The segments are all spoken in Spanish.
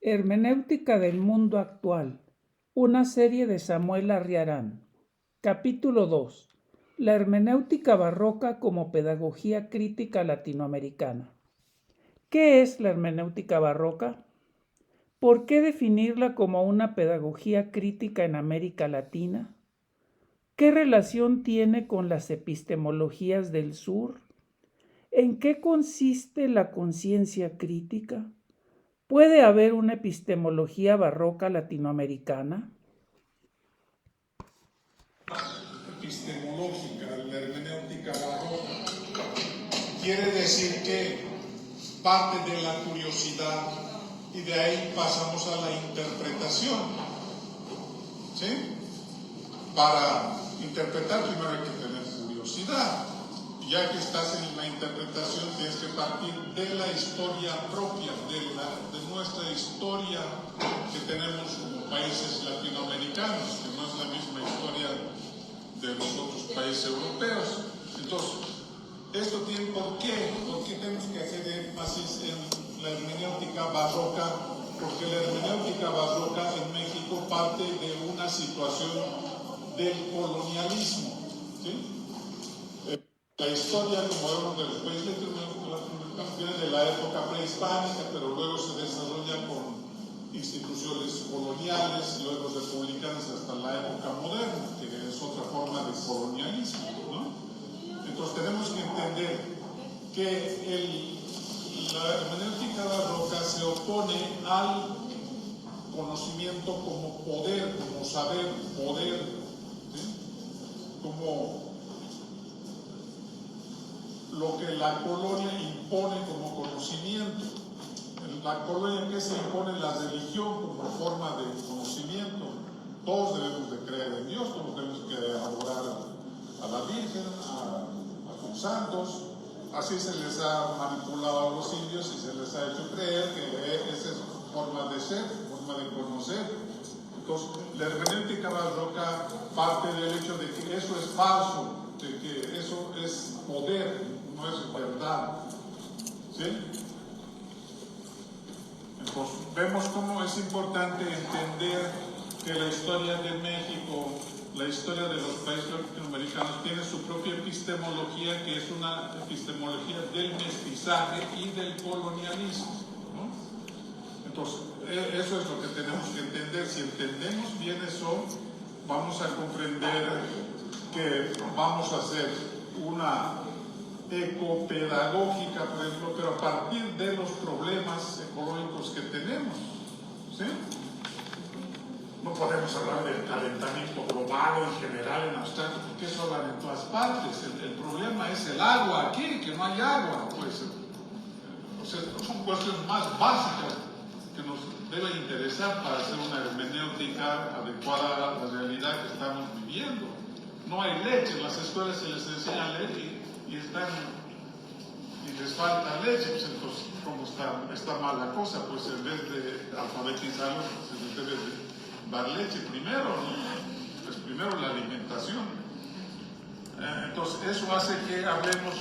Hermenéutica del mundo actual. Una serie de Samuel Arriarán. Capítulo 2. La hermenéutica barroca como pedagogía crítica latinoamericana. ¿Qué es la hermenéutica barroca? ¿Por qué definirla como una pedagogía crítica en América Latina? ¿Qué relación tiene con las epistemologías del sur? ¿En qué consiste la conciencia crítica? ¿Puede haber una epistemología barroca latinoamericana? Epistemológica, la hermenéutica barroca, quiere decir que parte de la curiosidad y de ahí pasamos a la interpretación. ¿Sí? Para interpretar primero hay que tener curiosidad. Ya que estás en la interpretación, tienes que partir de la historia propia, de nuestra historia que tenemos como países latinoamericanos, que no es la misma historia de los otros países europeos. Entonces, ¿esto tiene por qué? ¿Por qué tenemos que hacer énfasis en la hermenéutica barroca? Porque la hermenéutica barroca en México parte de una situación del colonialismo. ¿Sí? La historia, como vemos, de los países latinoamericanos viene de la época prehispánica, pero luego se desarrolla con instituciones coloniales, luego republicanas hasta la época moderna, que es otra forma de colonialismo, ¿no? Entonces tenemos que entender que la hermenéutica barroca se opone al conocimiento como poder, como saber, poder, ¿sí? Como lo que la colonia impone como conocimiento. En la colonia, ¿qué se impone? La religión como forma de conocimiento. Todos debemos de creer en Dios, todos debemos que adorar a la Virgen, a los santos. Así se les ha manipulado a los indios y se les ha hecho creer que esa es forma de ser, forma de conocer. Entonces, la hermenéutica barroca parte del hecho de que eso es falso, de que eso es poder, no es verdad. ¿Sí? Entonces, vemos cómo es importante entender que la historia de México, la historia de los países latinoamericanos, tiene su propia epistemología, que es una epistemología del mestizaje y del colonialismo, ¿no? Entonces, eso es lo que tenemos que entender. Si entendemos bien eso, vamos a comprender que vamos a hacer una ecopedagógica, por ejemplo, pero a partir de los problemas ecológicos que tenemos. ¿Sí? No podemos hablar del calentamiento global en general, en abstracto, porque eso hablan en todas partes. El problema es el agua aquí, que no hay agua. Pues, o sea, son cuestiones más básicas que nos debe interesar para hacer una hermenéutica adecuada a la realidad que estamos viviendo. No hay leche, en las escuelas se les enseña leche y les falta leche, pues entonces, ¿cómo está mal la cosa? Pues en vez de alfabetizarlos, se les debe dar leche primero, ¿no? Pues primero la alimentación. Entonces, eso hace que hablemos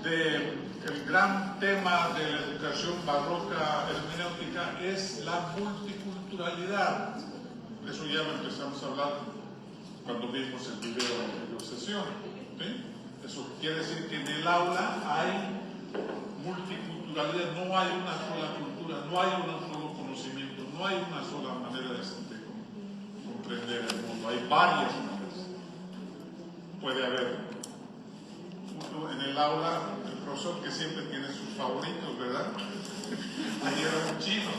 del gran tema de la educación barroca hermenéutica, es la multiculturalidad. Eso ya lo empezamos a hablar cuando vimos el video de obsesión. ¿Sí? Eso quiere decir que en el aula hay multiculturalidad, no hay una sola cultura, no hay un solo conocimiento, no hay una sola manera de comprender el mundo, hay varias maneras. Puede haber en el aula el profesor que siempre tiene sus favoritos, ¿verdad? Ayer era un chino,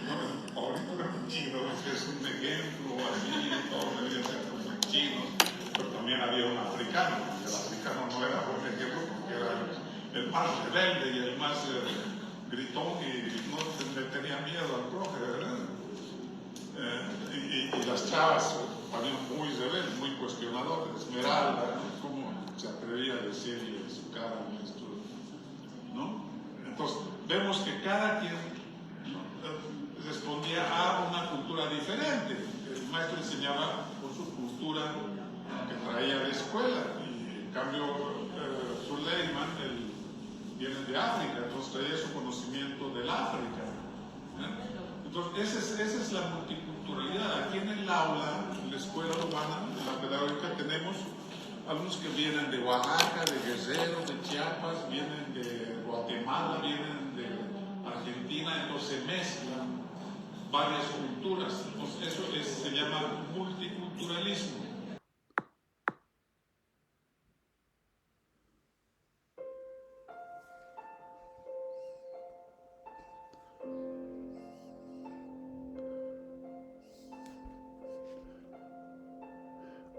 no, el favorito era un chino, es un ejemplo así, todos debían ser como chinos, pero también había un africano, y el africano no era buen ejemplo porque era el más rebelde y el más gritón y no le tenía miedo al profe, ¿verdad? Y las chavas también muy rebeldes, muy cuestionadores. Esmeralda, ¿cómo se atrevía a decirle en su cara al maestro? ¿No? Entonces, vemos que cada quien respondía a una cultura diferente. El maestro enseñaba por su cultura que traía de escuela, y en cambio Suleiman viene de África, entonces traía su conocimiento del África. Entonces, esa es la multiculturalidad. Aquí en el aula, en la escuela urbana, en la pedagógica, tenemos alumnos que vienen de Oaxaca, de Guerrero, de Chiapas, vienen de Guatemala, vienen de Argentina, entonces se mezclan varias culturas. Entonces, eso se llama multiculturalismo.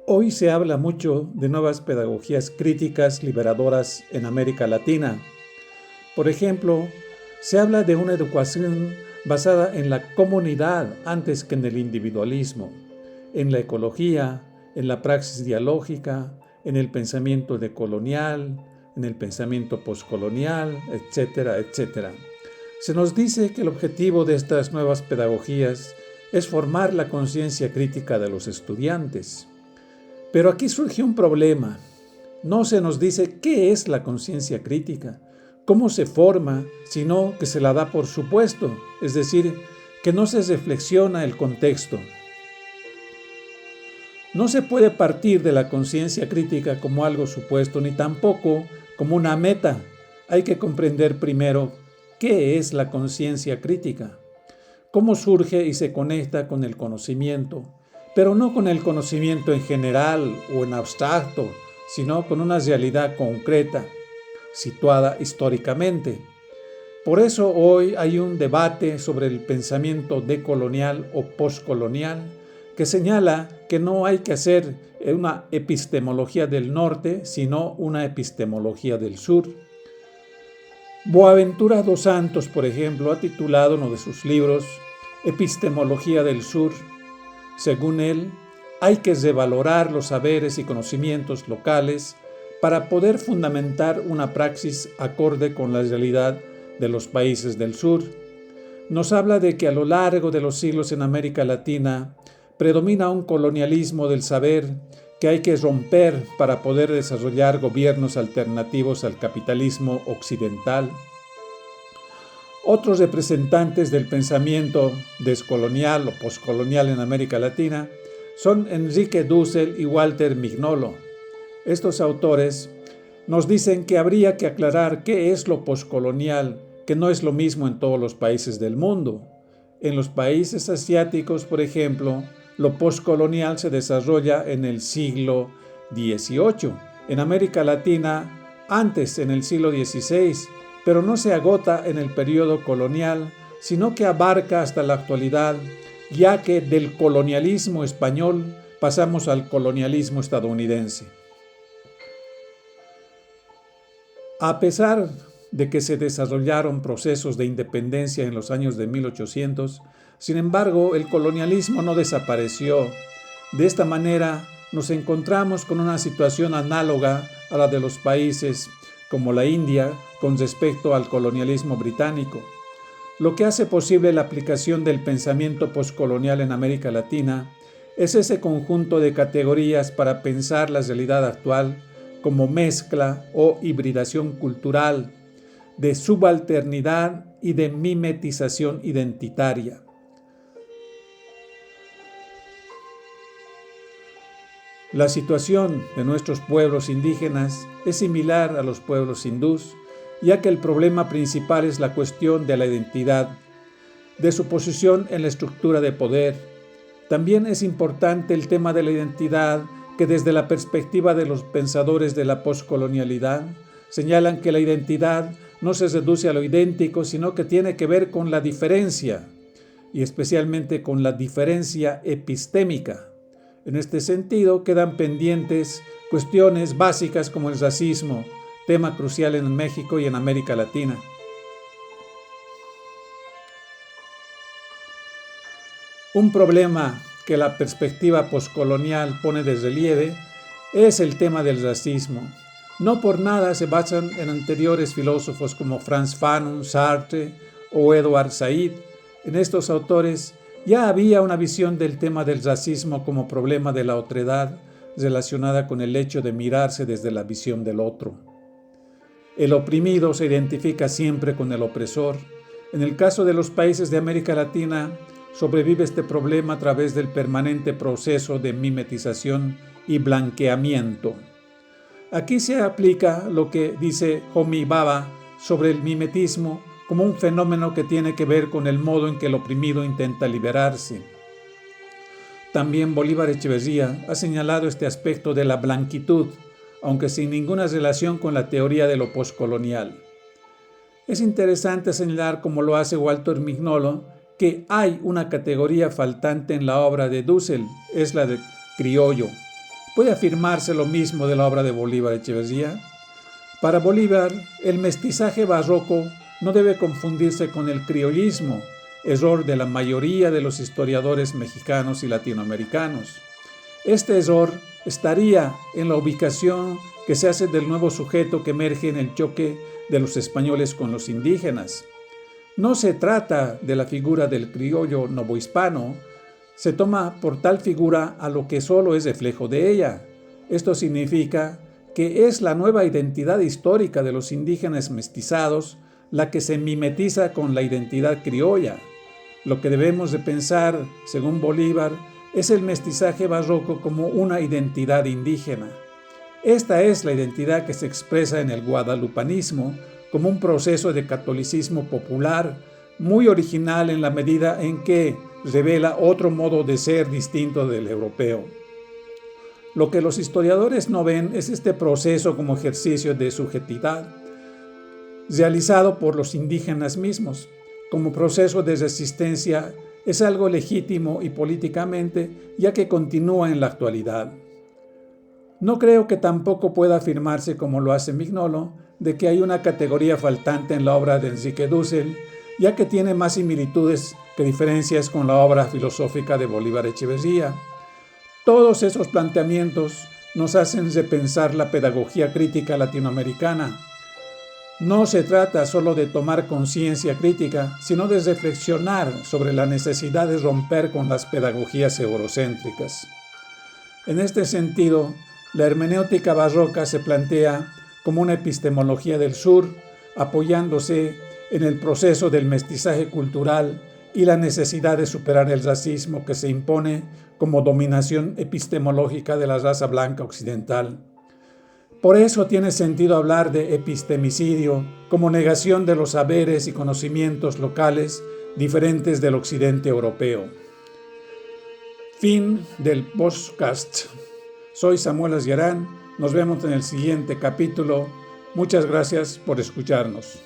Hoy se habla mucho de nuevas pedagogías críticas liberadoras en América Latina. Por ejemplo, se habla de una educación basada en la comunidad antes que en el individualismo, en la ecología, en la praxis dialógica, en el pensamiento decolonial, en el pensamiento postcolonial, etcétera, etcétera. Se nos dice que el objetivo de estas nuevas pedagogías es formar la conciencia crítica de los estudiantes. Pero aquí surge un problema. No se nos dice qué es la conciencia crítica, cómo se forma, sino que se la da por supuesto, es decir, que no se reflexiona el contexto. No se puede partir de la conciencia crítica como algo supuesto, ni tampoco como una meta. Hay que comprender primero qué es la conciencia crítica, cómo surge y se conecta con el conocimiento, pero no con el conocimiento en general o en abstracto, sino con una realidad concreta, situada históricamente. Por eso hoy hay un debate sobre el pensamiento decolonial o postcolonial que señala que no hay que hacer una epistemología del norte, sino una epistemología del sur. Boaventura dos Santos, por ejemplo, ha titulado uno de sus libros Epistemología del Sur. Según él, hay que revalorar los saberes y conocimientos locales para poder fundamentar una praxis acorde con la realidad de los países del sur. Nos habla de que a lo largo de los siglos en América Latina predomina un colonialismo del saber que hay que romper para poder desarrollar gobiernos alternativos al capitalismo occidental. Otros representantes del pensamiento descolonial o poscolonial en América Latina son Enrique Dussel y Walter Mignolo. Estos autores nos dicen que habría que aclarar qué es lo poscolonial, que no es lo mismo en todos los países del mundo. En los países asiáticos, por ejemplo, lo poscolonial se desarrolla en el siglo XVIII. En América Latina, antes, en el siglo XVI, pero no se agota en el periodo colonial, sino que abarca hasta la actualidad, ya que del colonialismo español pasamos al colonialismo estadounidense. A pesar de que se desarrollaron procesos de independencia en los años de 1800, sin embargo, el colonialismo no desapareció. De esta manera, nos encontramos con una situación análoga a la de los países como la India con respecto al colonialismo británico. Lo que hace posible la aplicación del pensamiento postcolonial en América Latina es ese conjunto de categorías para pensar la realidad actual como mezcla o hibridación cultural, de subalternidad y de mimetización identitaria. La situación de nuestros pueblos indígenas es similar a los pueblos hindús, ya que el problema principal es la cuestión de la identidad, de su posición en la estructura de poder. También es importante el tema de la identidad, que desde la perspectiva de los pensadores de la poscolonialidad señalan que la identidad no se reduce a lo idéntico, sino que tiene que ver con la diferencia, y especialmente con la diferencia epistémica. En este sentido, quedan pendientes cuestiones básicas como el racismo, tema crucial en México y en América Latina. Un problema que la perspectiva poscolonial pone de relieve es el tema del racismo. No por nada se basan en anteriores filósofos como Frantz Fanon, Sartre o Edward Said. En estos autores ya había una visión del tema del racismo como problema de la otredad relacionada con el hecho de mirarse desde la visión del otro. El oprimido se identifica siempre con el opresor. En el caso de los países de América Latina, sobrevive este problema a través del permanente proceso de mimetización y blanqueamiento. Aquí se aplica lo que dice Homi Bhabha sobre el mimetismo como un fenómeno que tiene que ver con el modo en que el oprimido intenta liberarse. También Bolívar Echeverría ha señalado este aspecto de la blanquitud, aunque sin ninguna relación con la teoría de lo poscolonial. Es interesante señalar, como lo hace Walter Mignolo, que hay una categoría faltante en la obra de Dussel, es la de criollo. ¿Puede afirmarse lo mismo de la obra de Bolívar Echeverría? Para Bolívar, el mestizaje barroco no debe confundirse con el criollismo, error de la mayoría de los historiadores mexicanos y latinoamericanos. Este error estaría en la ubicación que se hace del nuevo sujeto que emerge en el choque de los españoles con los indígenas. No se trata de la figura del criollo novohispano, se toma por tal figura a lo que solo es reflejo de ella. Esto significa que es la nueva identidad histórica de los indígenas mestizados la que se mimetiza con la identidad criolla. Lo que debemos de pensar, según Bolívar, es el mestizaje barroco como una identidad indígena. Esta es la identidad que se expresa en el guadalupanismo como un proceso de catolicismo popular muy original en la medida en que revela otro modo de ser distinto del europeo. Lo que los historiadores no ven es este proceso como ejercicio de subjetividad realizado por los indígenas mismos. Como proceso de resistencia es algo legítimo y políticamente, ya que continúa en la actualidad. No creo que tampoco pueda afirmarse, como lo hace Mignolo, de que hay una categoría faltante en la obra de Enrique Dussel, ya que tiene más similitudes que diferencias con la obra filosófica de Bolívar Echeverría. Todos esos planteamientos nos hacen repensar la pedagogía crítica latinoamericana. No se trata solo de tomar conciencia crítica, sino de reflexionar sobre la necesidad de romper con las pedagogías eurocéntricas. En este sentido, la hermenéutica barroca se plantea como una epistemología del sur, apoyándose en el proceso del mestizaje cultural y la necesidad de superar el racismo que se impone como dominación epistemológica de la raza blanca occidental. Por eso tiene sentido hablar de epistemicidio como negación de los saberes y conocimientos locales diferentes del occidente europeo. Fin del podcast. Soy Samuel Asguerán. Nos vemos en el siguiente capítulo. Muchas gracias por escucharnos.